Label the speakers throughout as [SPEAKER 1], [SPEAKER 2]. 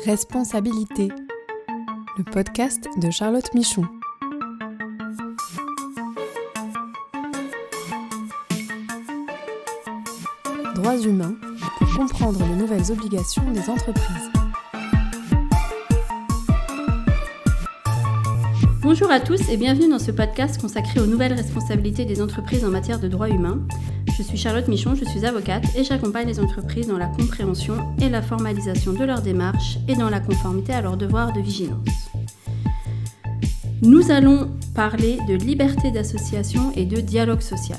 [SPEAKER 1] Responsabilité, le podcast de Charlotte Michon. Droits humains pour comprendre les nouvelles obligations des entreprises.
[SPEAKER 2] Bonjour à tous et bienvenue dans ce podcast consacré aux nouvelles responsabilités des entreprises en matière de droits humains. Je suis Charlotte Michon, je suis avocate et j'accompagne les entreprises dans la compréhension et la formalisation de leurs démarches et dans la conformité à leurs devoirs de vigilance. Nous allons parler de liberté d'association et de dialogue social.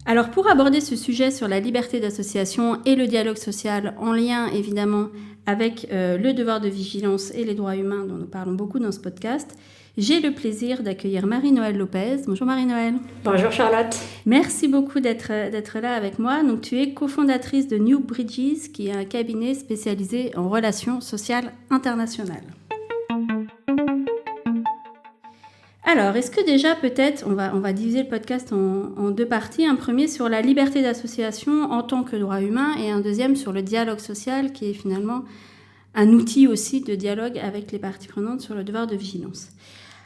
[SPEAKER 2] Alors pour aborder ce sujet sur la liberté d'association et le dialogue social en lien évidemment avec le devoir de vigilance et les droits humains dont nous parlons beaucoup dans ce podcast, j'ai le plaisir d'accueillir Marie-Noëlle Lopez. Bonjour Marie-Noëlle.
[SPEAKER 3] Bonjour Charlotte.
[SPEAKER 2] Merci beaucoup d'être là avec moi. Donc, tu es cofondatrice de New Bridges, qui est un cabinet spécialisé en relations sociales internationales. Alors, est-ce que déjà peut-être, on va diviser le podcast en deux parties, un premier sur la liberté d'association en tant que droit humain et un deuxième sur le dialogue social qui est finalement un outil aussi de dialogue avec les parties prenantes sur le devoir de vigilance.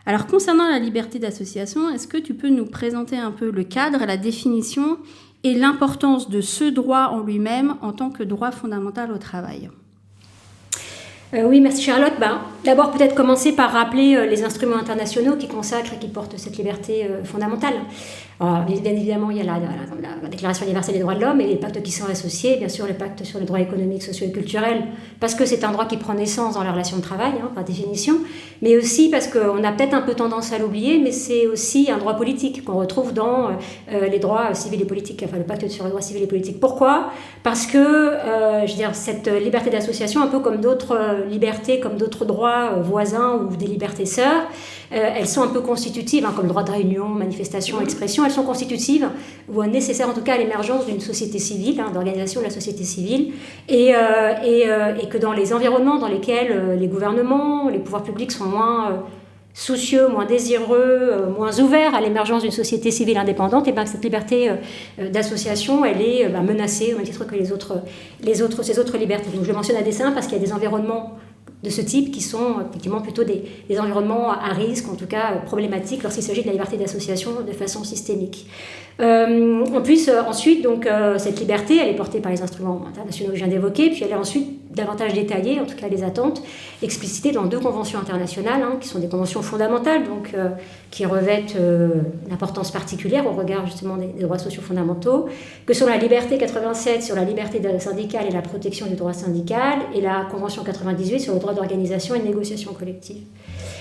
[SPEAKER 2] Alors, concernant la liberté d'association, est-ce que tu peux nous présenter un peu le cadre, la définition et l'importance de ce droit en lui-même en tant que droit fondamental au travail ?
[SPEAKER 3] Oui, merci Charlotte. D'abord, peut-être commencer par rappeler les instruments internationaux qui consacrent et qui portent cette liberté fondamentale. Alors, bien évidemment, il y a la Déclaration universelle des droits de l'homme et les pactes qui sont associés, bien sûr le pacte sur les droits économiques, sociaux et culturels, parce que c'est un droit qui prend naissance dans la relation de travail, par définition, mais aussi parce qu'on a peut-être un peu tendance à l'oublier, mais c'est aussi un droit politique qu'on retrouve dans les droits civils et politiques, enfin le pacte sur les droits civils et politiques. Pourquoi ? Parce que, cette liberté d'association, un peu comme d'autres libertés, comme d'autres droits voisins ou des libertés sœurs, elles sont un peu constitutives, comme le droit de réunion, manifestation, expression, elles sont constitutives, ou nécessaires en tout cas à l'émergence d'une société civile, d'organisation de la société civile, et que dans les environnements dans lesquels les gouvernements, les pouvoirs publics sont moins soucieux, moins désireux, moins ouverts à l'émergence d'une société civile indépendante, et cette liberté d'association, elle est menacée au même titre que ces autres libertés. Donc je le mentionne à dessein parce qu'il y a des environnements de ce type qui sont effectivement plutôt des environnements à risque, en tout cas problématiques lorsqu'il s'agit de la liberté d'association de façon systémique. Ensuite, cette liberté, elle est portée par les instruments internationaux que je viens d'évoquer, puis elle est ensuite davantage détaillée, en tout cas les attentes, explicitées dans 2 conventions internationales, qui sont des conventions fondamentales, qui revêtent une importance particulière au regard justement des droits sociaux fondamentaux, que sont la liberté 87 sur la liberté syndicale et la protection du droit syndical, et la convention 98 sur le droit d'organisation et de négociation collective.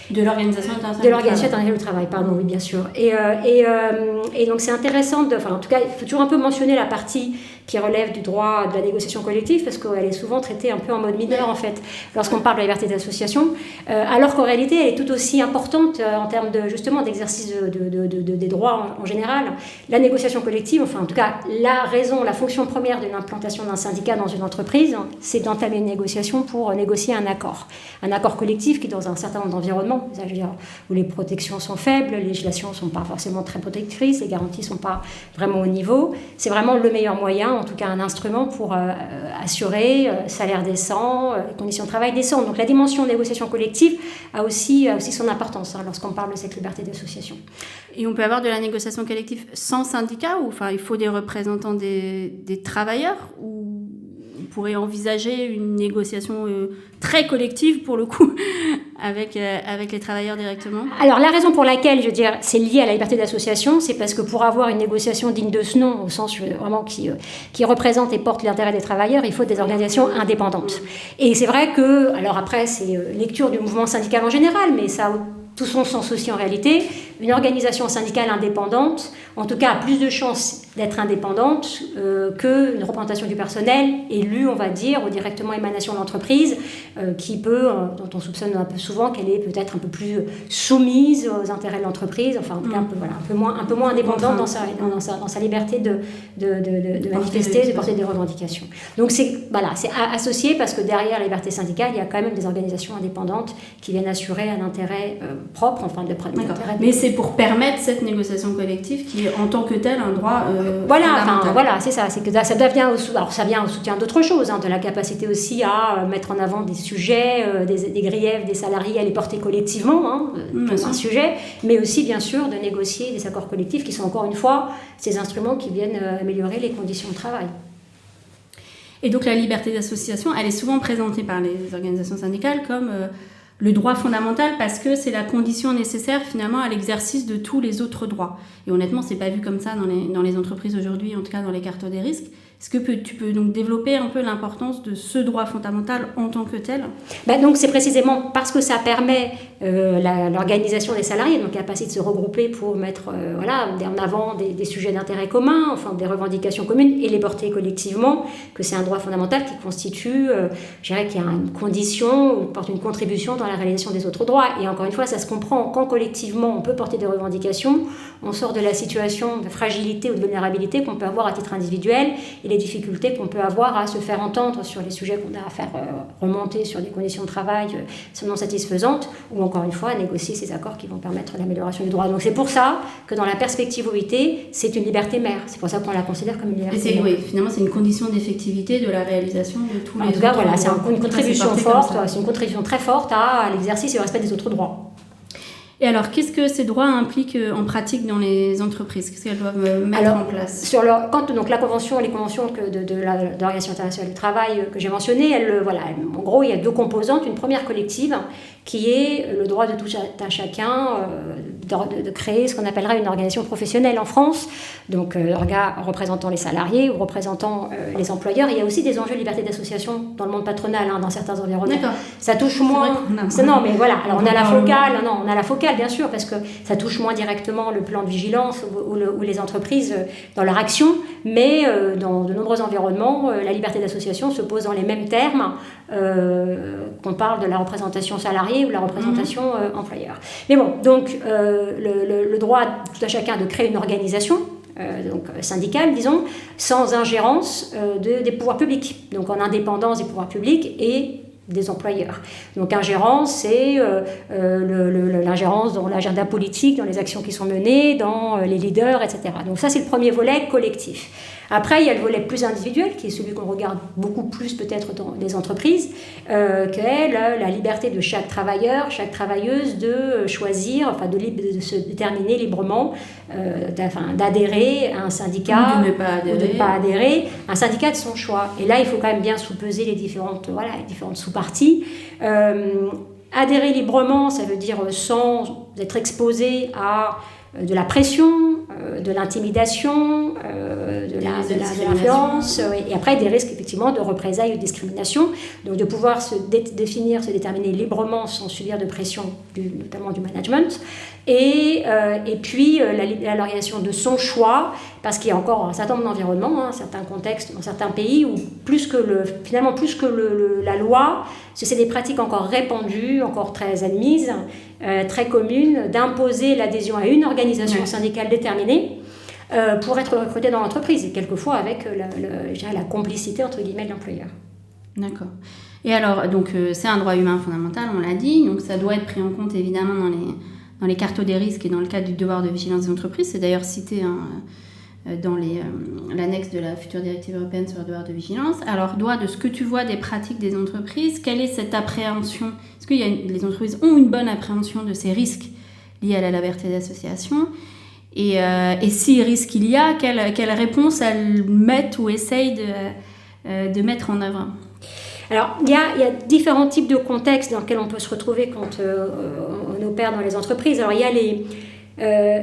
[SPEAKER 2] De l'Organisation internationale
[SPEAKER 3] de l'Organisation internationale du travail, pardon, oui, bien sûr. Et donc c'est intéressant, en tout cas, il faut toujours un peu mentionner la partie qui relève du droit de la négociation collective, parce qu'elle est souvent traitée un peu en mode mineur, en fait, lorsqu'on parle de la liberté d'association, alors qu'en réalité, elle est tout aussi importante en termes justement d'exercice des droits en général. La négociation collective, en tout cas, la fonction première de l'implantation d'un syndicat dans une entreprise, c'est d'entamer une négociation pour négocier un accord collectif qui, dans un certain nombre d'environnements, où les protections sont faibles, les législations ne sont pas forcément très protectrices, les garanties ne sont pas vraiment au niveau, c'est vraiment le meilleur moyen, en tout cas un instrument pour assurer salaire décent, conditions de travail décentes. Donc la dimension de négociation collective a aussi son importance lorsqu'on parle de cette liberté d'association.
[SPEAKER 2] Et on peut avoir de la négociation collective sans syndicat, ou il faut des représentants des travailleurs, ou on pourrait envisager une négociation très collective pour le coup avec les travailleurs directement.
[SPEAKER 3] Alors la raison pour laquelle c'est lié à la liberté d'association, c'est parce que pour avoir une négociation digne de ce nom, au sens vraiment qui représente et porte l'intérêt des travailleurs, il faut des organisations indépendantes. Et c'est vrai que, alors après c'est lecture du mouvement syndical en général, mais ça a tout son sens aussi en réalité, une organisation syndicale indépendante, en tout cas a plus de chances d'être indépendante qu'une représentation du personnel élue, on va dire, ou directement émanation de l'entreprise, dont on soupçonne un peu souvent qu'elle est peut-être un peu plus soumise aux intérêts de l'entreprise, en tout cas un peu moins indépendante dans sa liberté de manifester, de porter des revendications. Donc c'est associé parce que derrière la liberté syndicale, il y a quand même des organisations indépendantes qui viennent assurer un intérêt propre, de l'intérêt.
[SPEAKER 2] Mais c'est c'est pour permettre cette négociation collective qui est en tant que telle un droit
[SPEAKER 3] Voilà, c'est ça. C'est que ça vient au soutien d'autres choses, de la capacité aussi à mettre en avant des sujets, des griefs des salariés, à les porter collectivement, un sujet, mais aussi bien sûr de négocier des accords collectifs qui sont encore une fois ces instruments qui viennent améliorer les conditions de travail.
[SPEAKER 2] Et donc la liberté d'association, elle est souvent présentée par les organisations syndicales comme le droit fondamental parce que c'est la condition nécessaire finalement à l'exercice de tous les autres droits. Et honnêtement, c'est pas vu comme ça dans les entreprises aujourd'hui, en tout cas dans les cartes des risques. Est-ce que tu peux donc développer un peu l'importance de ce droit fondamental en tant que tel ?
[SPEAKER 3] Donc c'est précisément parce que ça permet l'organisation des salariés, donc la capacité de se regrouper pour mettre en avant des sujets d'intérêt commun, enfin des revendications communes et les porter collectivement, que c'est un droit fondamental qui constitue, je dirais qu'il y a une condition, porte une contribution dans la réalisation des autres droits. Et encore une fois, ça se comprend quand collectivement on peut porter des revendications, on sort de la situation de fragilité ou de vulnérabilité qu'on peut avoir à titre individuel et les difficultés qu'on peut avoir à se faire entendre sur les sujets qu'on a à faire remonter sur des conditions de travail non satisfaisantes ou encore une fois négocier ces accords qui vont permettre l'amélioration du droit. Donc c'est pour ça que dans la perspective OIT, c'est une liberté mère. C'est pour ça qu'on la considère comme une liberté mère.
[SPEAKER 2] Oui, finalement c'est une condition d'effectivité de la réalisation de tous les autres
[SPEAKER 3] droits. En tout cas, c'est une contribution forte,
[SPEAKER 2] c'est
[SPEAKER 3] une contribution très forte à l'exercice et au respect des autres droits.
[SPEAKER 2] Et alors, qu'est-ce que ces droits impliquent en pratique dans les entreprises ? Qu'est-ce qu'elles doivent mettre en place ?
[SPEAKER 3] Donc la convention, les conventions de l'Organisation internationale du travail que j'ai mentionnées, en gros, il y a deux composantes. Une première collective qui est le droit de tout à chacun de créer ce qu'on appellera une organisation professionnelle en France, donc représentant les salariés ou représentant les employeurs. Il y a aussi des enjeux de liberté d'association dans le monde patronal, dans certains environnements.
[SPEAKER 2] D'accord.
[SPEAKER 3] Ça touche moins. Non, mais voilà. Alors on a la focale, bien sûr, parce que ça touche moins directement le plan de vigilance ou les entreprises dans leur action, mais dans de nombreux environnements, la liberté d'association se pose dans les mêmes termes qu'on parle de la représentation salariée ou la représentation employeur. Mais bon, donc le droit tout à chacun de créer une organisation syndicale, disons, sans ingérence des pouvoirs publics, donc en indépendance des pouvoirs publics et des employeurs. Donc ingérence, c'est l'ingérence dans l'agenda politique, dans les actions qui sont menées, dans les leaders, etc. Donc ça, c'est le premier volet collectif. Après, il y a le volet plus individuel, qui est celui qu'on regarde beaucoup plus peut-être dans les entreprises, qui est la liberté de chaque travailleur, chaque travailleuse de choisir, de se déterminer librement, d'adhérer à un syndicat
[SPEAKER 2] ou de ne pas adhérer.
[SPEAKER 3] Un syndicat de son choix. Et là, il faut quand même bien sous-peser les différentes sous-parties. Adhérer librement, ça veut dire sans être exposé à de la pression, de l'intimidation, de l'influence, et après des risques effectivement de représailles ou de discrimination. Donc de pouvoir se déterminer librement sans subir de pression, notamment du management. Et puis l'organisation de son choix, parce qu'il y a encore un certain nombre d'environnements, certains contextes, dans certains pays, où plus que la loi, c'est des pratiques encore répandues, encore très admises, très communes, d'imposer l'adhésion à une organisation syndicale déterminée pour être recruté dans l'entreprise, et quelquefois avec la complicité entre guillemets de l'employeur.
[SPEAKER 2] D'accord. Et alors, donc c'est un droit humain fondamental, on l'a dit, donc ça doit être pris en compte évidemment dans les cartes des risques et dans le cadre du devoir de vigilance des entreprises. C'est d'ailleurs cité dans l'annexe de la future directive européenne sur le devoir de vigilance. Alors, de ce que tu vois des pratiques des entreprises, quelle est cette appréhension ? Est-ce que les entreprises ont une bonne appréhension de ces risques liés à la liberté d'association ? Et si risque il y a, quelle réponse elles mettent ou essayent de mettre en œuvre ?
[SPEAKER 3] Alors, il y a différents types de contextes dans lesquels on peut se retrouver quand on opère dans les entreprises. Alors, il y a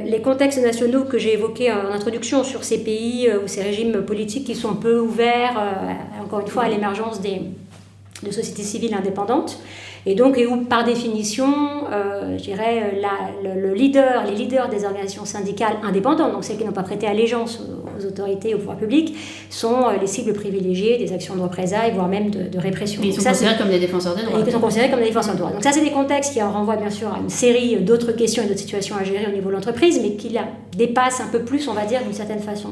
[SPEAKER 3] les contextes nationaux que j'ai évoqués en introduction sur ces pays ou ces régimes politiques qui sont peu ouverts, encore une fois, à l'émergence de sociétés civiles indépendantes. Et donc, où par définition, je dirais, les leaders des organisations syndicales indépendantes, donc celles qui n'ont pas prêté allégeance aux autorités, au pouvoir public, sont les cibles privilégiées des actions de représailles, voire même de répression.
[SPEAKER 2] Ils sont considérés comme des défenseurs des droits.
[SPEAKER 3] Ils sont considérés comme des défenseurs des droits. Donc ça, c'est des contextes qui renvoient bien sûr à une série d'autres questions et d'autres situations à gérer au niveau de l'entreprise, mais qui la dépassent un peu plus, on va dire, d'une certaine façon.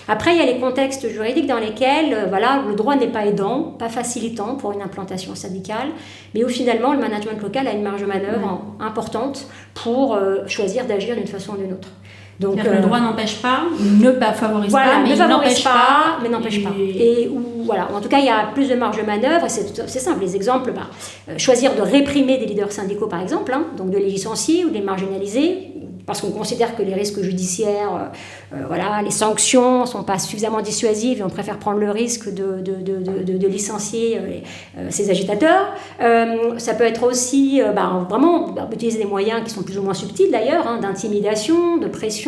[SPEAKER 3] Après, il y a les contextes juridiques dans lesquels le droit n'est pas aidant, pas facilitant pour une implantation syndicale, mais où finalement le management local a une marge de manœuvre importante pour choisir d'agir d'une façon ou d'une autre.
[SPEAKER 2] Donc, le droit n'empêche pas, ne pas favorise pas, mais
[SPEAKER 3] ne favorise
[SPEAKER 2] pas,
[SPEAKER 3] mais n'empêche pas. Et en tout cas, il y a plus de marge de manœuvre. C'est simple, les exemples, choisir de réprimer des leaders syndicaux, par exemple, donc de les licencier ou de les marginaliser, parce qu'on considère que les risques judiciaires, les sanctions ne sont pas suffisamment dissuasives et on préfère prendre le risque de licencier ces agitateurs. Ça peut être aussi vraiment utiliser des moyens qui sont plus ou moins subtils d'ailleurs, d'intimidation, de pression.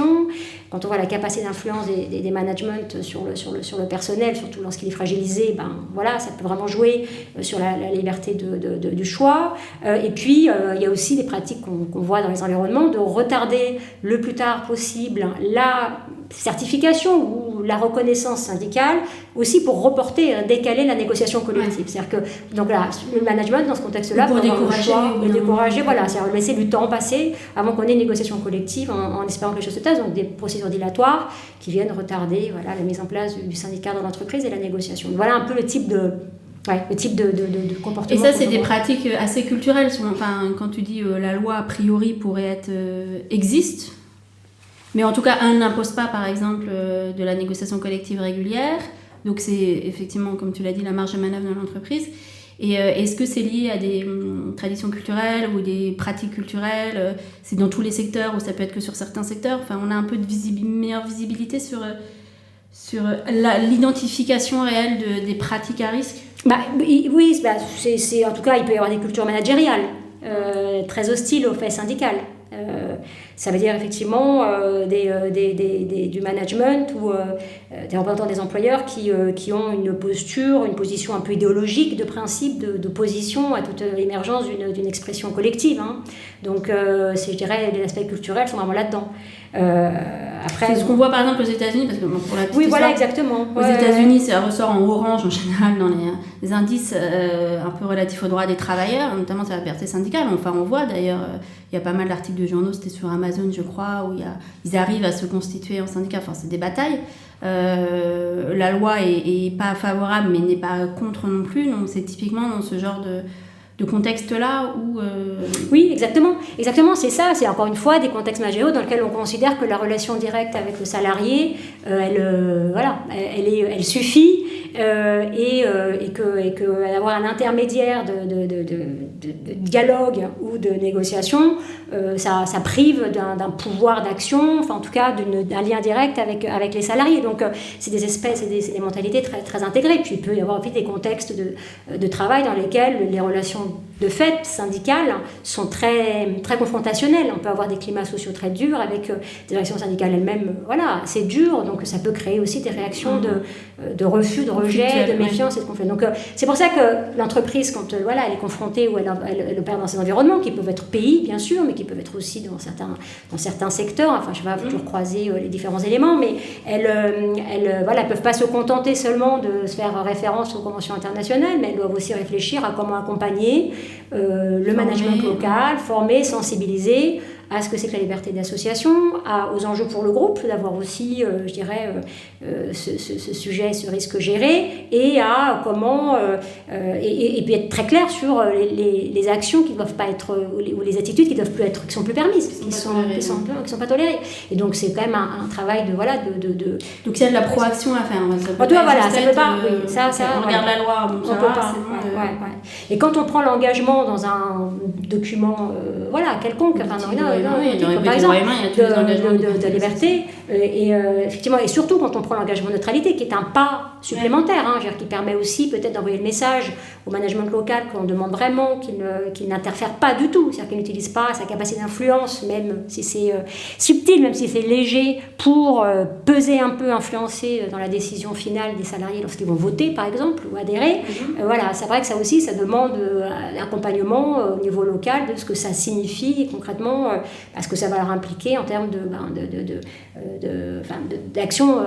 [SPEAKER 3] Quand on voit la capacité d'influence des managements sur le personnel, surtout lorsqu'il est fragilisé, ça peut vraiment jouer sur la liberté du choix. Et puis, il y a aussi des pratiques qu'on voit dans les environnements de retarder le plus tard possible la certification ou la reconnaissance syndicale, aussi pour reporter, décaler la négociation collective. C'est-à-dire que donc là, le management, dans ce contexte-là,
[SPEAKER 2] pour décourager,
[SPEAKER 3] c'est-à-dire laisser du temps passer avant qu'on ait une négociation collective en espérant que les choses se tassent, donc des procédures dilatoires qui viennent retarder la mise en place du syndicat dans l'entreprise et la négociation. Voilà un peu le type de comportement.
[SPEAKER 2] Et ça, c'est des pratiques assez culturelles. Quand tu dis la loi, a priori, pourrait être existe, mais en tout cas, n'impose pas, par exemple, de la négociation collective régulière. Donc, c'est effectivement, comme tu l'as dit, la marge de manœuvre de l'entreprise. Et est-ce que c'est lié à des traditions culturelles ou des pratiques culturelles? C'est dans tous les secteurs ou ça peut être que sur certains secteurs? Enfin, on a un peu de meilleure visibilité sur l'identification réelle des pratiques à risque?
[SPEAKER 3] Oui, c'est, en tout cas, il peut y avoir des cultures managériales très hostiles aux faits syndicales. Ça veut dire effectivement du management ou des représentants des employeurs qui ont une position un peu idéologique de principe, d'opposition à toute l'émergence d'une expression collective. Donc, je dirais, les aspects culturels sont vraiment là-dedans.
[SPEAKER 2] Après, c'est ce qu'on voit par exemple aux États-Unis, parce que pour la petite histoire,
[SPEAKER 3] exactement.
[SPEAKER 2] Aux États-Unis, ça ressort en orange en général dans les indices un peu relatifs aux droits des travailleurs, notamment sur la liberté syndicale. Enfin, on voit d'ailleurs, il y a pas mal d'articles de journaux, c'était sur Amazon, je crois, où ils arrivent à se constituer en syndicat. Enfin, c'est des batailles. La loi est pas favorable, mais n'est pas contre non plus. Donc, c'est typiquement dans ce genre de contexte-là où...
[SPEAKER 3] Oui, exactement, c'est ça. C'est encore une fois des contextes managériaux dans lesquels on considère que la relation directe avec le salarié, elle suffit et que avoir un intermédiaire de dialogue ou de négociation, ça prive d'un pouvoir d'action, enfin en tout cas d'un lien direct avec les salariés. Donc c'est des mentalités très, très intégrées. Puis il peut y avoir aussi des contextes de travail dans lesquels les relations de fait syndicales sont très, très confrontationnelles. On peut avoir des climats sociaux très durs avec des réactions syndicales elles-mêmes assez dures, donc ça peut créer aussi des réactions de refus, de rejet, de méfiance et de conflit. Donc c'est pour ça que l'entreprise, quand elle est confrontée ou elle opère dans ces environnements qui peuvent être pays bien sûr, mais qui peuvent être aussi dans certains secteurs, enfin je ne vais pas toujours croiser les différents éléments, mais elles peuvent pas se contenter seulement de se faire référence aux conventions internationales, mais elles doivent aussi réfléchir à comment accompagner le management local, former, sensibiliser à ce que c'est que la liberté d'association, aux enjeux pour le groupe, d'avoir aussi, ce sujet, ce risque géré, et à comment, et puis être très clair sur les actions qui ne doivent pas être, ou les attitudes qui sont plus permises, qui sont pas tolérées. Et donc c'est quand même un travail
[SPEAKER 2] Donc il y a de la proaction à faire.
[SPEAKER 3] Ça peut pas.
[SPEAKER 2] On regarde la loi,
[SPEAKER 3] on peut pas. Et quand on prend l'engagement dans un document, quelconque, par exemple, de liberté, et effectivement, et surtout quand on prend l'engagement de neutralité, qui est un pas supplémentaire, qui permet aussi peut-être d'envoyer le message au management local qu'on demande vraiment qu'il n'interfère pas du tout, c'est-à-dire qu'il n'utilise pas sa capacité d'influence, même si c'est subtil, même si c'est léger, pour peser un peu, influencer dans la décision finale des salariés lorsqu'ils vont voter, par exemple, ou adhérer. C'est vrai que ça aussi, ça demande l'accompagnement au niveau local de ce que ça signifie concrètement, parce que ça va leur impliquer en termes d'actions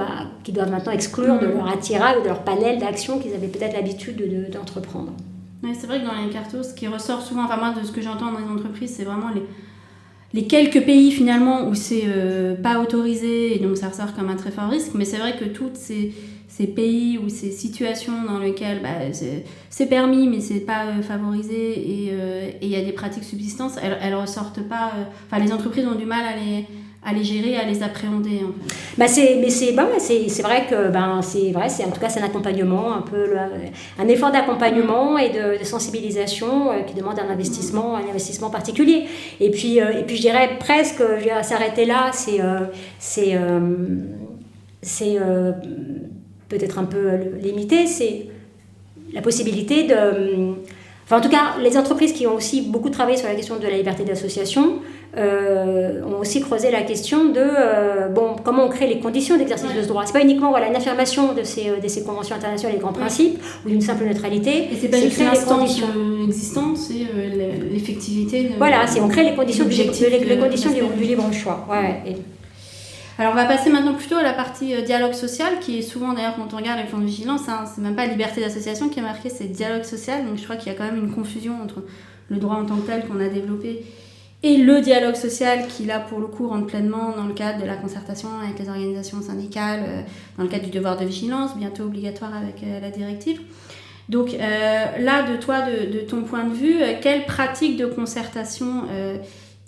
[SPEAKER 3] qu'ils doivent maintenant exclure de leur attirail ou de leur panel d'actions qu'ils avaient peut-être l'habitude d'entreprendre.
[SPEAKER 2] Oui, c'est vrai que dans les cartos, ce qui ressort souvent, enfin moi de ce que j'entends dans les entreprises, c'est vraiment les quelques pays finalement où c'est pas autorisé et donc ça ressort comme un très fort risque, mais c'est vrai que toutes ces pays ou ces situations dans lesquelles c'est permis mais c'est pas favorisé et il y a des pratiques subsistantes, elles ressortent pas. Les entreprises ont du mal à les gérer, à les appréhender en fait.
[SPEAKER 3] C'est vrai que c'est en tout cas c'est un accompagnement, un peu un effort d'accompagnement et de sensibilisation qui demande un investissement particulier. Et puis je dirais presque, s'arrêter là, c'est peut-être un peu limité, c'est la possibilité de... en tout cas, les entreprises qui ont aussi beaucoup travaillé sur la question de la liberté d'association ont aussi creusé la question de comment on crée les conditions d'exercice de ce droit. C'est pas uniquement une affirmation de ces conventions internationales et des grands principes ou d'une simple neutralité.
[SPEAKER 2] Et c'est pas juste l'instance existante, c'est l'effectivité.
[SPEAKER 3] On crée les conditions du libre choix.
[SPEAKER 2] Alors on va passer maintenant plutôt à la partie dialogue social, qui est souvent d'ailleurs quand on regarde les plans de vigilance, c'est même pas liberté d'association qui est marqué, c'est dialogue social. Donc je crois qu'il y a quand même une confusion entre le droit en tant que tel qu'on a développé et le dialogue social qui là pour le coup rentre pleinement dans le cadre de la concertation avec les organisations syndicales, dans le cadre du devoir de vigilance, bientôt obligatoire avec la directive. Donc là de ton point de vue, quelle pratique de concertation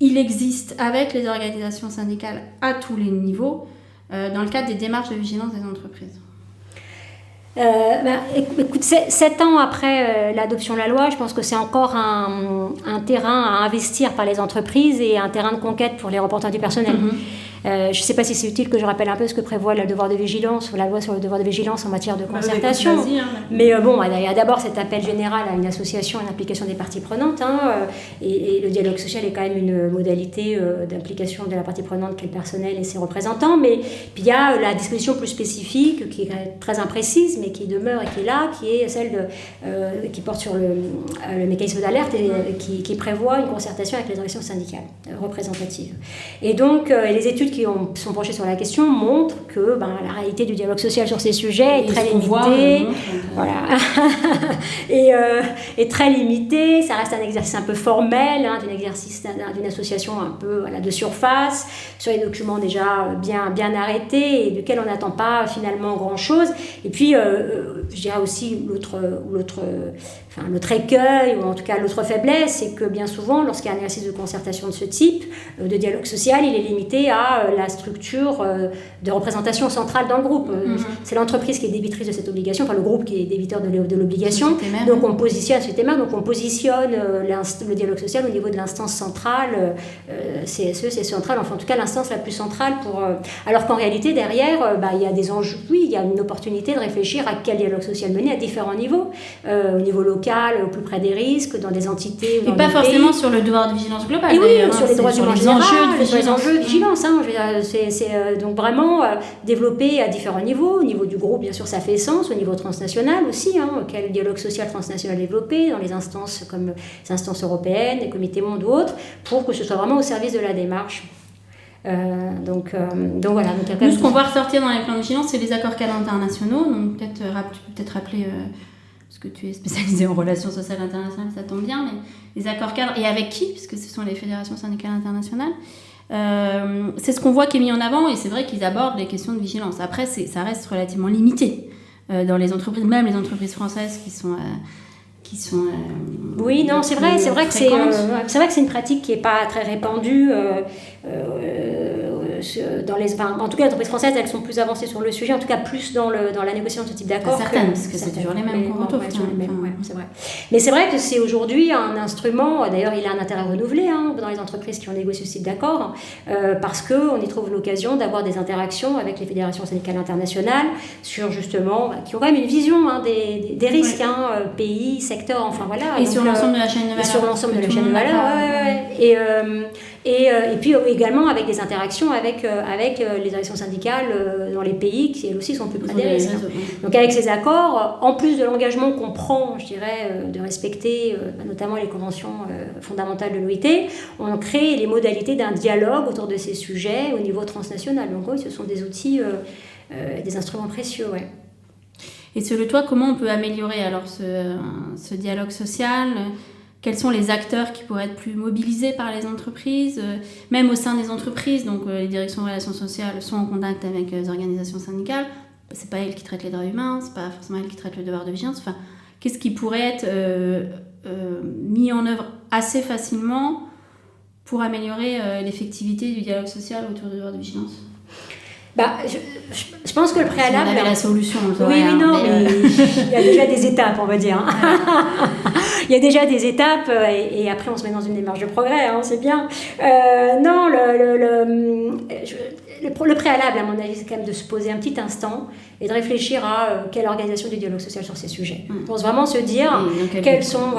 [SPEAKER 2] il existe avec les organisations syndicales à tous les niveaux dans le cadre des démarches de vigilance des entreprises?
[SPEAKER 3] Écoute, 7 ans après l'adoption de la loi, je pense que c'est encore un terrain à investir par les entreprises et un terrain de conquête pour les représentants du personnel. Je ne sais pas si c'est utile que je rappelle un peu ce que prévoit le devoir de vigilance ou la loi sur le devoir de vigilance en matière de concertation. Mais il y a d'abord cet appel général à une association, à l'implication des parties prenantes. Et le dialogue social est quand même une modalité d'implication de la partie prenante qu'est le personnel et ses représentants. Mais puis il y a la disposition plus spécifique qui est très imprécise mais qui demeure et qui est là, qui est celle qui porte sur le mécanisme d'alerte et qui prévoit une concertation avec les organisations syndicales représentatives. Et donc les études qui sont penchées sur la question montrent que la réalité du dialogue social sur ces sujets est très limitée. Et très limitée. Ça reste un exercice un peu formel, d'une association un peu de surface, sur les documents déjà bien arrêtés et duquel on n'attend pas finalement grand-chose. Et puis, je dirais aussi l'autre écueil, ou en tout cas l'autre faiblesse, c'est que bien souvent, lorsqu'il y a un exercice de concertation de ce type, de dialogue social, il est limité à la structure de représentation centrale dans le groupe. C'est l'entreprise qui est débitrice de cette obligation, le groupe qui est débiteur de l'obligation. Donc on positionne le dialogue social au niveau de l'instance centrale, CSE, c'est central, enfin en tout cas l'instance la plus centrale alors qu'en réalité derrière, il y a des enjeux, il y a une opportunité de réfléchir à quel dialogue social mener à différents niveaux, au niveau local, au plus près des risques, dans des entités.
[SPEAKER 2] Et pas forcément sur le devoir de vigilance global.
[SPEAKER 3] Sur les droits humains,
[SPEAKER 2] les enjeux de vigilance.
[SPEAKER 3] C'est donc vraiment développé à différents niveaux. Au niveau du groupe, bien sûr, ça fait sens. Au niveau transnational aussi, quel dialogue social transnational développé dans les instances comme les instances européennes, les comités mondiaux ou autres, pour que ce soit vraiment au service de la démarche. Donc voilà.
[SPEAKER 2] Nous, ce qu'on voit ressortir dans les plans de vigilance, c'est les accords cadres internationaux. Donc tu peux peut-être rappeler, parce que tu es spécialisée en relations sociales internationales, ça tombe bien, mais les accords cadres, et avec qui, puisque ce sont les fédérations syndicales internationales, c'est ce qu'on voit qui est mis en avant, et c'est vrai qu'ils abordent les questions de vigilance. Après, ça reste relativement limité dans les entreprises, même les entreprises françaises qui sont
[SPEAKER 3] oui, non, c'est vrai que c'est une pratique qui n'est pas très répandue en tout cas, les entreprises françaises, elles sont plus avancées sur le sujet, en tout cas plus dans la négociation de ce type d'accord.
[SPEAKER 2] Certaines, parce que c'est toujours les mêmes qu'on retrouve.
[SPEAKER 3] C'est vrai. Mais c'est vrai que c'est aujourd'hui un instrument, d'ailleurs il a un intérêt renouvelé dans les entreprises qui ont négocié ce type d'accord, parce qu'on y trouve l'occasion d'avoir des interactions avec les fédérations syndicales internationales sur justement, qui ont quand même une vision des risques, pays, secteur, enfin voilà.
[SPEAKER 2] Et sur l'ensemble de la chaîne de valeur.
[SPEAKER 3] Sur l'ensemble de la chaîne de valeur, Et puis également avec des interactions avec les organisations syndicales dans les pays qui elles aussi sont plus près des risques. Donc avec ces accords, en plus de l'engagement qu'on prend, je dirais, de respecter notamment les conventions fondamentales de l'OIT, on crée les modalités d'un dialogue autour de ces sujets au niveau transnational. Donc oui, ce sont des outils, des instruments précieux, ouais.
[SPEAKER 2] Et selon toi, comment on peut améliorer alors ce dialogue social, quels sont les acteurs qui pourraient être plus mobilisés par les entreprises, même au sein des entreprises. Donc les directions de relations sociales sont en contact avec les organisations syndicales. C'est pas elles qui traitent les droits humains, c'est pas forcément elles qui traitent le devoir de vigilance. Enfin, qu'est-ce qui pourrait être mis en œuvre assez facilement pour améliorer l'effectivité du dialogue social autour du devoir de vigilance?
[SPEAKER 3] Je pense que le préalable...
[SPEAKER 2] Si on avait la solution,
[SPEAKER 3] oui, non, mais il y a déjà des étapes, on va dire. Il y a déjà des étapes, et après on se met dans une démarche de progrès, c'est bien. Non, le préalable, à mon avis, c'est quand même de se poser un petit instant et de réfléchir à quelle organisation du dialogue social sur ces sujets. On pense vraiment se dire quelles sont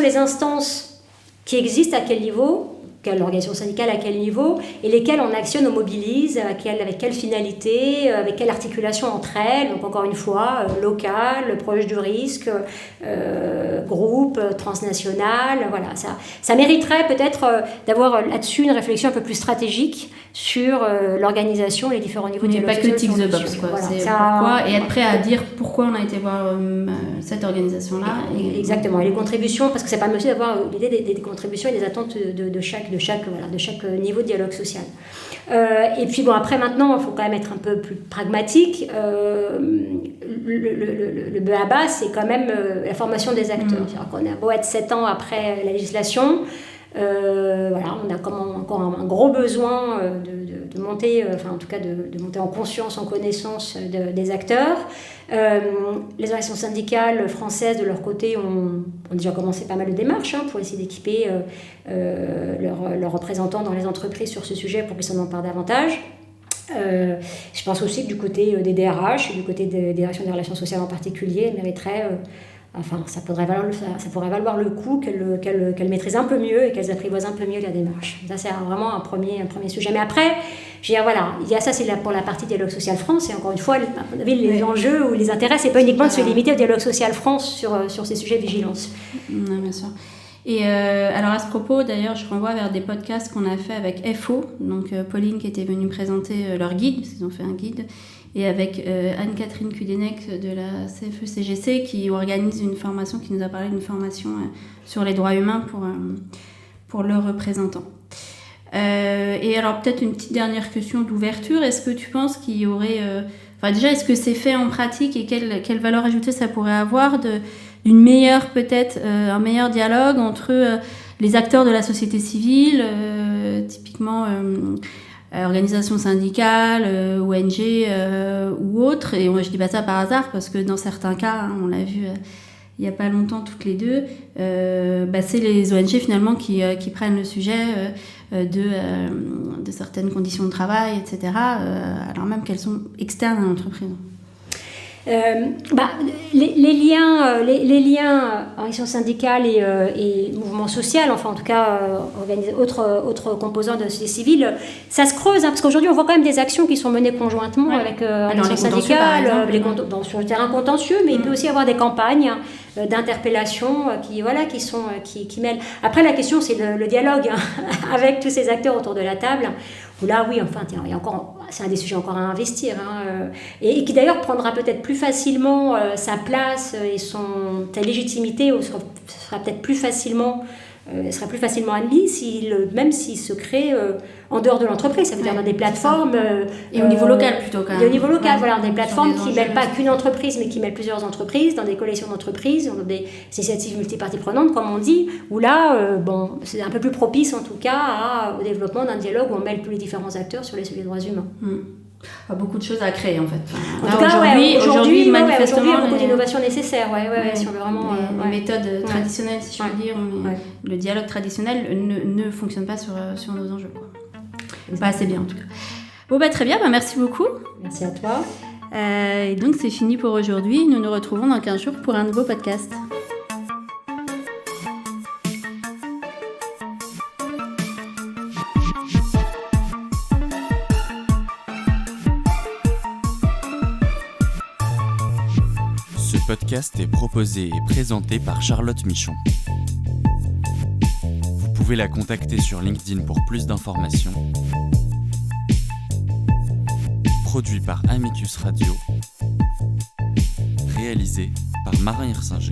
[SPEAKER 3] les instances qui existent, à quel niveau, quelle organisation syndicale à quel niveau, et lesquelles on actionne, on mobilise, avec quelle finalité, avec quelle articulation entre elles, donc encore une fois, local, proche du risque, groupe, transnational, voilà. Ça mériterait peut-être d'avoir là-dessus une réflexion un peu plus stratégique sur l'organisation et les différents niveaux de dialogue social.
[SPEAKER 2] Mais pas que tick the box, quoi. Voilà, c'est pourquoi, et être prêt à dire pourquoi on a été voir cette organisation-là.
[SPEAKER 3] Exactement, et les contributions, parce que c'est pas possible d'avoir l'idée des contributions et des attentes de chaque niveau de dialogue social. Et puis après maintenant, il faut quand même être un peu plus pragmatique. Le bas à bas, c'est quand même la formation des acteurs. C'est-à-dire qu'on a beau être 7 ans après la législation, on a encore un gros besoin de monter, en tout cas de monter en conscience, en connaissance des acteurs. Les organisations syndicales françaises, de leur côté, ont déjà commencé pas mal de démarches pour essayer d'équiper leurs représentants dans les entreprises sur ce sujet pour qu'ils s'en emparent davantage. Je pense aussi que du côté des DRH, du côté des directions des relations sociales en particulier, elles mériteraient... ça pourrait valoir le coup qu'elles maîtrisent un peu mieux et qu'elles apprivoisent un peu mieux la démarche. Ça, c'est vraiment un premier sujet. Mais après, il y a ça, c'est pour la partie dialogue social France. Et encore une fois, les enjeux ou les intérêts, c'est pas uniquement de se limiter au dialogue social France sur ces sujets de vigilance.
[SPEAKER 2] Non, bien sûr. Et alors à ce propos, d'ailleurs, je renvoie vers des podcasts qu'on a fait avec FO, donc Pauline qui était venue présenter leur guide, parce qu'ils ont fait un guide, et avec Anne-Catherine Kudenek de la CFE-CGC qui organise une formation, qui nous a parlé d'une formation sur les droits humains pour leurs représentants. Et alors peut-être une petite dernière question d'ouverture, est-ce que tu penses qu'il y aurait... déjà, est-ce que c'est fait en pratique et quelle valeur ajoutée ça pourrait avoir d'une meilleure, peut-être, un meilleur dialogue entre les acteurs de la société civile, typiquement... organisations syndicales, ONG ou autres, et moi je dis pas ça par hasard parce que dans certains cas, on l'a vu il y a pas longtemps toutes les deux, c'est les ONG finalement qui prennent le sujet de certaines conditions de travail, etc., alors même qu'elles sont externes à l'entreprise.
[SPEAKER 3] Les liens organisations syndicales et mouvement social, enfin en tout cas autres composants de la société civile, ça se creuse, parce qu'aujourd'hui on voit quand même des actions qui sont menées conjointement avec organisations syndicales, sur le terrain contentieux, mais il peut aussi y avoir des campagnes d'interpellation qui mêlent. Après la question c'est le dialogue avec tous ces acteurs autour de la table, où là oui, il y a encore, c'est un des sujets encore à investir, et qui d'ailleurs prendra peut-être plus facilement sa place et sa légitimité, ou sera peut-être plus facilement admis même s'il se crée en dehors de l'entreprise, ça veut dire dans des plateformes
[SPEAKER 2] et au niveau local plutôt quand même.
[SPEAKER 3] Et au niveau local, des plateformes qui ne mêlent pas qu'une entreprise mais qui mêlent plusieurs entreprises, dans des collections d'entreprises, dans des initiatives multiparties prenantes comme on dit, où là c'est un peu plus propice en tout cas au développement d'un dialogue où on mêle tous les différents acteurs sur les sujets des droits humains.
[SPEAKER 2] Beaucoup de choses à créer en fait.
[SPEAKER 3] En tout cas, aujourd'hui
[SPEAKER 2] manifestement,
[SPEAKER 3] il y a beaucoup d'innovations nécessaires sur
[SPEAKER 2] les méthodes traditionnelles, si je puis dire. Le dialogue traditionnel ne fonctionne pas sur nos enjeux. Pas assez bien en tout cas. Très bien, merci beaucoup.
[SPEAKER 3] Merci à toi.
[SPEAKER 2] Et donc c'est fini pour aujourd'hui. Nous nous retrouvons dans 15 jours pour un nouveau podcast.
[SPEAKER 4] Ce podcast est proposé et présenté par Charlotte Michon. Vous pouvez la contacter sur LinkedIn pour plus d'informations. Produit par Amicus Radio. Réalisé par Marin Hirsinger.